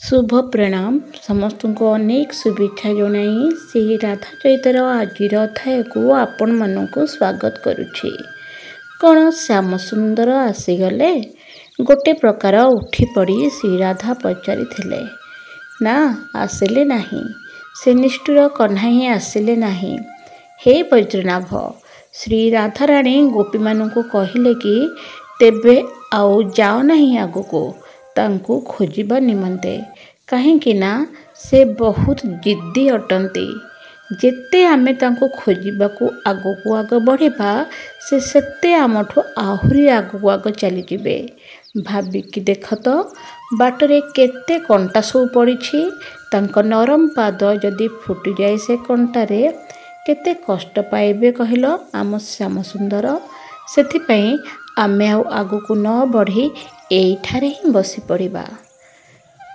शुभ प्रणाम समस्त को अनेक शुभेच्छा जनाई से राधा चरितर आज अध्याय को आपण मानक स्वागत करुछि। कौन श्याम सुंदर आसीगले गोटे प्रकार उठी पड़ी श्री राधा पचारि ना आसिले नहीं, से निष्ठुर कन्हा ही आसिले नहीं। हे वज्रनाभ, श्री राधाराणी गोपी मानक कहले कि तेबे आउ जाओ नहीं आगको तांको खोजिबा निमंते, कहीं ना से बहुत जिद्दी अटंती। जेते आमे तांको खोजिबाकू आगको आग बढ़िबा से सेते आमठो आहुरी आगको आग चली जिबे। भाबिकी देख तो बाटरे केते कंटा सब पड़िछि, तांको नरम पाद जदि फुटी जाए से कंटारे केते कष्ट पाइबे कहलो आम श्याम सुंदर। सेथिपई आमे आगको न बढ़ी एइठारे ही बसी पड़िबा।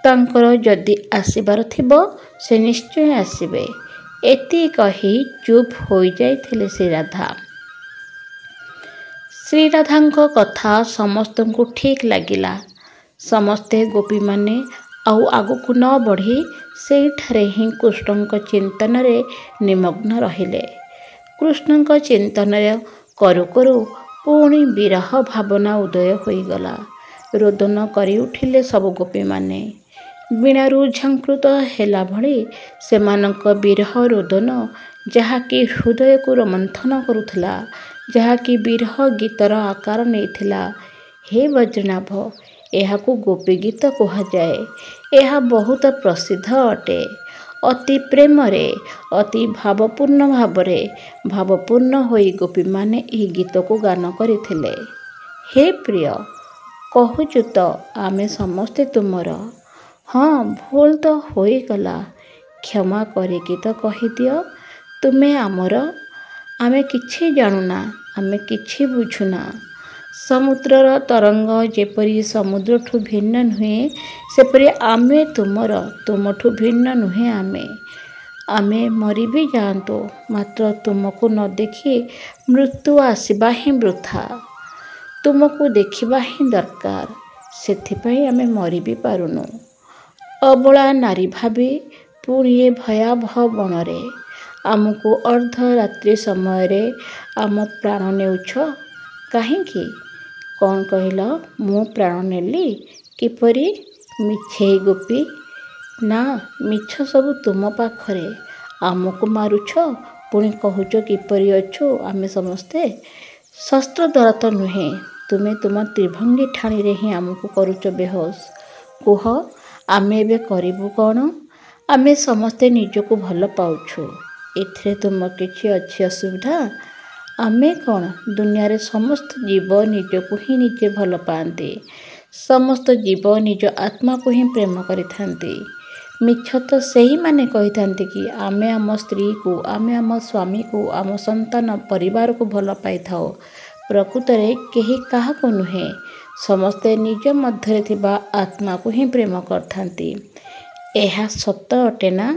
तांकर जदि आसिबार थिबो से निश्चय आसिबे। एति कही चुप हो जाइथिले श्री राधा। श्री राधांको कथा समस्त को ठीक लगिला। समस्ते गोपी माने आउ आगको न बढ़ी सेठारे ही कृष्णଙ୍କ चिंतन निमग्न रहिले। कृष्णଙ୍କ चिंतन करू करू पुणी विरह भावना उदय होईगला। रोदन करी उठिले सब गोपी माने। वीणारू झंकृत हेला भली सेमानंक विरह रोदन जहाँकि हृदय को रोमंथन करुथिला, जहाँकि विरह गीतर आकार नेइथिला। हे वज्रनाभ, एहाकू गोपी गीत कहुए। यह बहुत प्रसिद्ध अटे। अति प्रेम रे अति भावपूर्ण भावरे भावपूर्ण होई गोपी माने एही गीत को गान करिथिले। हे प्रिय, कहूचु तो आमे समस्ते तुमर। हाँ, भूल तो होईगला, क्षमा करिकी तो कहिदियो। तुमे आमर, आमे किछि जानुना, आमे किछि बुझुना। समुद्रर तरंग जेपरी समुद्रठू भिन्न नुहे, सेपरी आमे तुमर, तुमठू भिन्न नुहे। आमे मरी भी जातु, मात्र तुमको न देखी मृत्यु आसिबा ही वृथा। तुमको देखिबा ही दरकार, सेथिपई आमे मरी भी पारुनु। अबला नारी भाभी पुणी ए भयावह बनरे आमको अर्धरात्रि समय आम प्राण नेउछ काहींकी? कौन कहला मु प्राण नेली किपरि? मिछे गोपी, ना मिछ सब तुम पाखरे। आमको मारुछ पुणी कहूच किपरि अछु आमे समस्ते। शस्त्र द्वारा तो नुहे, तुमे तुम त्रिभंगी ठाणी रे ही आमको करुच बेहोश। कुह, आमे एबे करिबु कौन? आमे समस्ते निजको भल पाउछु, एथिरे तुम किछि अछि असुविधा? आमे कौन, दुनिया रे समस्त जीव निजको ही निजे भल पाते। समस्त जीव निज आत्मा को ही प्रेम करिथांती। मिछ तो सही माने कहिथांती कि आमे आम स्त्री को, आमे आम स्वामी को, आम संतान परिवार को भल पाई थाओ। प्रकृत रे केही काहा को नुहे, समस्ते निज मध्य थिबा आत्मा को ही प्रेम करथांती। एहा सत्य अटे ना?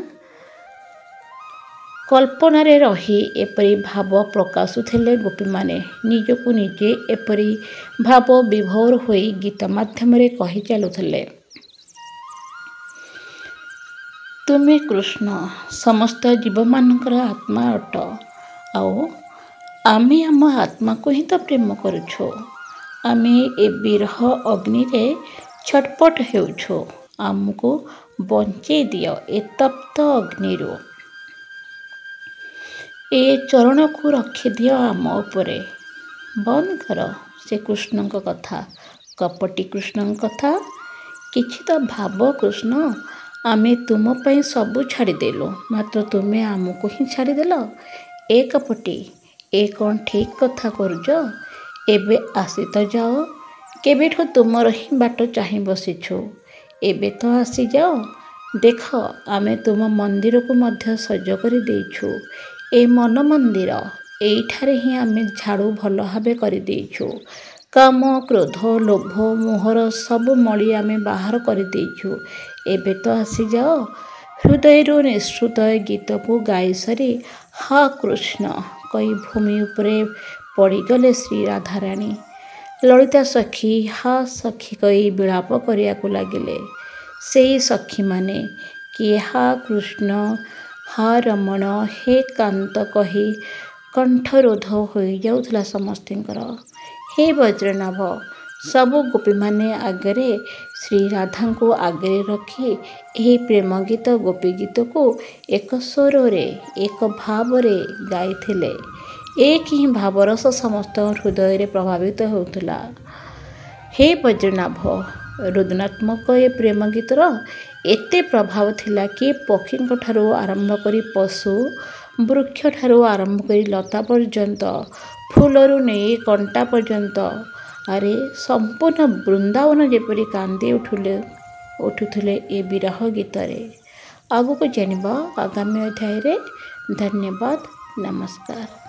कल्पना रे रही एपरी भाव प्रकाशुथिले गोपी माने निजको निजे एपरी भाव विभोर होई गीत माध्यम रे कही चलुथिले। तुमे कृष्ण समस्त जीव मानकर आत्मा अट, आओ आमे आम आत्मा को ही तो प्रेम करुछो। आमे ए विरह अग्नि रे छटपट हेउछो। आमको बंचे दियो ए तप्त अग्निरू। ए चरण को रखी दियो आम उपरे। बंद कर से कृष्ण कथा, कपटी कृष्ण कथा। किछि तो भाव कृष्ण, आमे तुम पई सबु छाड़देलु, मात्र तुमे आमको ही छाड़देल। ए कपटी, ए कौन ठीक कथा करुज? एबे आसी तो जाओ। केबेठो तुमर ही बाट चाहि बसिछु, एबे तो आसी जाओ। देख, आमे तुम मंदिर को मध्य सज कर देइछु। ए मन मंदिर, एइठारे ही आमे झाड़ू भल भाबे कर देइछु। काम, क्रोध, लोभ, मोहर सब मली आमे बाहर कर देइछु। एबे तो आसी जाओ। हृदय निश्रुत गीत को गाई सारी हा कृष्ण कही भूमि उपरे पड़गले श्री राधाराणी। ललिता सखी हा सखी कही विलाप करिया को लगिले। ସେଇ ସଖୀମାନେ କିଏ ହା କୃଷ୍ଣ ହା ରମଣ ହେ କାନ୍ତ କହି କଣ୍ଠରୋଧ ହୋଇଯାଉଥିଲା ସମସ୍ତଙ୍କର। ହେ ବଜ୍ରନାଭ, ସବୁ ଗୋପୀମାନେ ଆଗରେ ଶ୍ରୀରାଧାଙ୍କୁ ଆଗରେ ରଖି ଏହି ପ୍ରେମ ଗୀତ ଗୋପୀ ଗୀତକୁ ଏକ ସ୍ୱରରେ ଏକ ଭାବରେ ଗାଇଥିଲେ। ଏକ ହିଁ ଭାବରସ ସମସ୍ତଙ୍କ ହୃଦୟରେ ପ୍ରଭାବିତ ହେଉଥିଲା। ହେ ବଜ୍ରନାଭ, ରୁଦନାତ୍ମକ ଏ ପ୍ରେମ ଗୀତର ଏତେ ପ୍ରଭାବ ଥିଲା କି ପକ୍ଷୀଙ୍କ ଠାରୁ ଆରମ୍ଭ କରି ପଶୁ, ବୃକ୍ଷଠାରୁ ଆରମ୍ଭ କରି ଲତା ପର୍ଯ୍ୟନ୍ତ, ଫୁଲରୁ ନେଇ କଣ୍ଟା ପର୍ଯ୍ୟନ୍ତ, ଆରେ ସମ୍ପୂର୍ଣ୍ଣ ବୃନ୍ଦାବନ ଯେପରି କାନ୍ଦି ଉଠୁଥିଲେ ଏ ବିରହ ଗୀତରେ। ଆଗକୁ ଜାଣିବା ଆଗାମୀ ଅଧ୍ୟାୟରେ। ଧନ୍ୟବାଦ, ନମସ୍କାର।